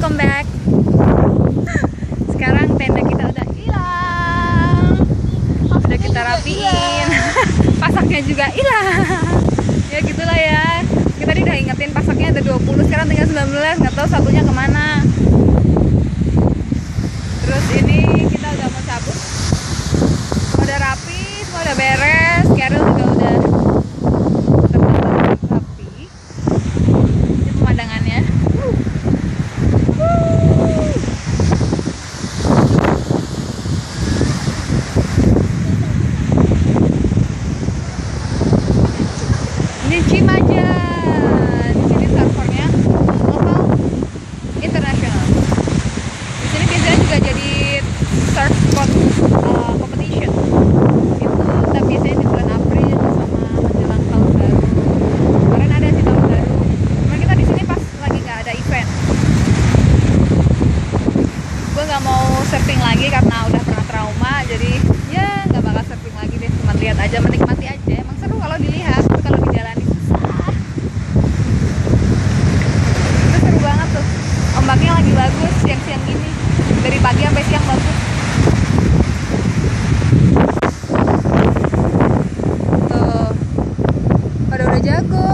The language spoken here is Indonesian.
welcome back. Sekarang tenda kita udah hilang, udah kita rapiin. Pasaknya juga hilang. Ya gitulah ya. Kita tadi udah ingetin pasaknya ada 20, sekarang tinggal 19, nggak tahu satunya kemana. Terus ini kita udah mau cabut, semua udah rapi, semua udah beres. Carol juga udah rapi. Ini pemandangannya. Ini Cimaja. Di sini servernya lokal, internasional. Di sini biasanya juga jadi surf spot competition. Itu tapi biasanya di bulan April sama menjelang tahun baru. Kemarin ada sih tahun baru. Cuman kita di sini pas lagi nggak ada event. Gue nggak mau surfing lagi karena udah pernah trauma. Jadi ya nggak bakal surfing lagi deh. Cuma lihat aja, menikmati aja. Emang seru kalau dilihat, tapi kalau dijalani susah. Itu seru banget tuh. Ombaknya lagi bagus siang-siang gini. Dari pagi sampai siang bagus. Tuh, pada udah jago.